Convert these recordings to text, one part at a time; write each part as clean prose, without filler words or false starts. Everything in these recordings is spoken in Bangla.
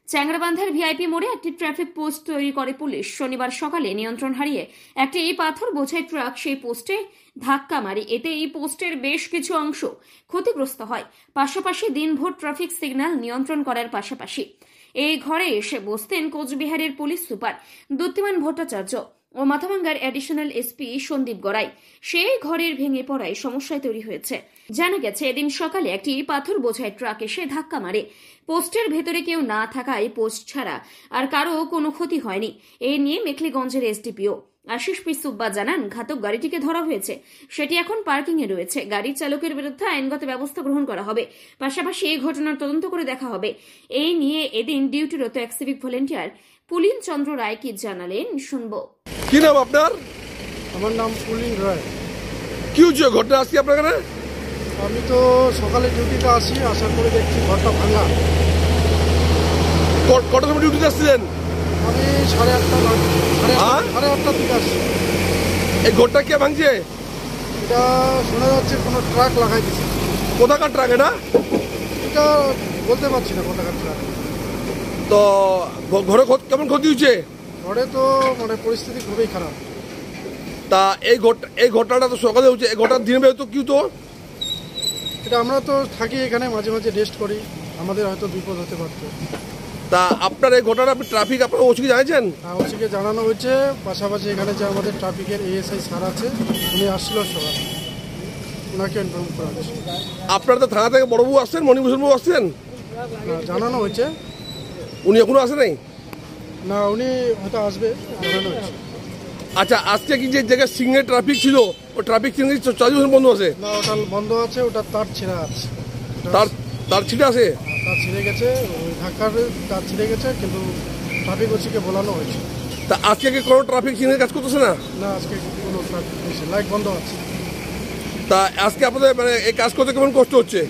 চ্যাংরাবান্ধার ভিআইপি মোড়ে একটি ট্রাফিক পোস্ট তৈরি করে পুলিশ। শনিবার সকালে নিয়ন্ত্রণ হারিয়ে একটি পাথর বোঝাই ট্রাক সেই পোস্টে ধাক্কা মারে। এতে এই পোস্টের বেশ কিছু অংশ ক্ষতিগ্রস্ত হয়। পাশাপাশি দিনভর ট্রাফিক সিগন্যাল নিয়ন্ত্রণ করার পাশাপাশি এই ঘরে এসে বসতেন কোচবিহারের পুলিশ সুপার দ্যুতিমান ভট্টাচার্য ও মাথাভাঙ্গার অ্যাডিশনাল এসপি সন্দীপ গড়াই। সেই ঘরের ভেঙে পড়ায় সমস্যায় তৈরি হয়েছে। জানা গেছে, এদিন সকালে একটি পাথর বোঝাই ট্রাক এসে ধাক্কা মারে। পোস্টের ভেতরে কেউ না থাকায় পোস্ট ছাড়া আর কারো কোনো ক্ষতি হয়নি। এই নিয়ে মেখলিগঞ্জের এসডিপিও আশিস পি সুব্বা জানান, ঘাতক গাড়িটিকে ধরা হয়েছে, সেটি এখন পার্কিং এ রয়েছে। গাড়ির চালকের বিরুদ্ধে আইনগত ব্যবস্থা গ্রহণ করা হবে। পাশাপাশি এই ঘটনার তদন্ত করে দেখা হবে। এই নিয়ে এদিন ডিউটিরত এক সিভিক ভলেন্টিয়ার পুলিন চন্দ্র রায় কি জানালেন শুনবো। কি নাম আপনার? আমার নাম পুলিন রায়। কি হচ্ছে ঘটনা আজকে আপনার কাছে? আমি তো সকালে ডিউটিতে আসি, আসার পরে দেখছি ঘরটা ভাঙা। কটার সময় ডিউটিতে আসছিলেন? আমি 8:30 থেকে আসছি। এই ঘরটা কে ভাঙছে? এটা শোনা যাচ্ছে কোনো ট্রাক লাগাই দিচ্ছে। কোথাকার ট্রাক এটা? এটা বলতে পারছি না কোথাকার ট্রাক। তো ঘরে কেমন ক্ষতি হয়েছে? ঘরে তো পরিস্থিতি খুবই খারাপ। তা এই ঘটনাটা তো সকালে হচ্ছে, এই ঘটনার দিনের বেলা তো কি তো? এটা আমরা তো থাকি এখানে, মাঝে মাঝে রেস্ট করি, আমাদের হয়তো বিপদ হতে পারত। তা আপনার এই ঘটনা ট্রাফিক আপনার ওসিকে জানিয়েছেন? হ্যাঁ, ওসিকে জানানো হয়েছে। পাশাপাশি এখানে যে আমাদের ট্রাফিকের এএসআই স্যার আছে, উনি আসছিল সকাল, ওনাকে ইনফর্ম করা হয়েছে। আপনার তো থানা থেকে বড়বাবু আসছেন, মণিভূষণ বাবু আসছেন? জানানো হয়েছে। উনি এখনো আসে নাই? না, উনি হয়তো আসবে, জানানো হয়েছে। আচ্ছা, আজকে কি যে জায়গায় সিগন্যাল ট্রাফিক ছিল, ও ট্রাফিক সিগন্যাল 24 বন্ধ আছে? না, ওটা বন্ধ আছে, ওটা তার ছেঁড়া আছে। তার ছিঁড়ে আছে? তার ছিঁড়ে গেছে, ওই ধাক্কার তার ছিঁড়ে গেছে, কিন্তু ট্রাফিক ওসিকে বলানো হয়েছে। তা আজকে কি কোনো ট্রাফিক সিগন্যাল কাজ করতেছে না? না, আজকে কোনো ট্রাফিক হয়েছে, লাইট বন্ধ আছে। তা আজকে আপনাদের এই কাজ করতে কেমন কষ্ট হচ্ছে?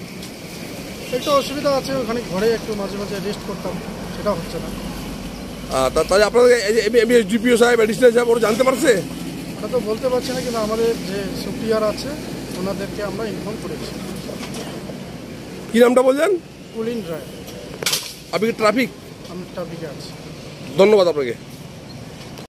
একটু অসুবিধা আছে, ওখানে ঘরে একটু মাঝে মাঝে রেস্ট করতাম, সেটা হচ্ছে না। তাহলে আপনাদের ডিপিও সাহেব, অ্যাডিশনাল সাহেব ওরা জানতে পারছে? ওটা তো বলতে পারছি না, কিন্তু আমাদের যে সুপিরিয়র আছে ওনাদেরকে আমরা ইনফর্ম করেছি। কি নামটা বললেন? পুলিন রায়। আপনি ট্রাফিক? আমি ট্রাফিকে আছি। ধন্যবাদ আপনাকে।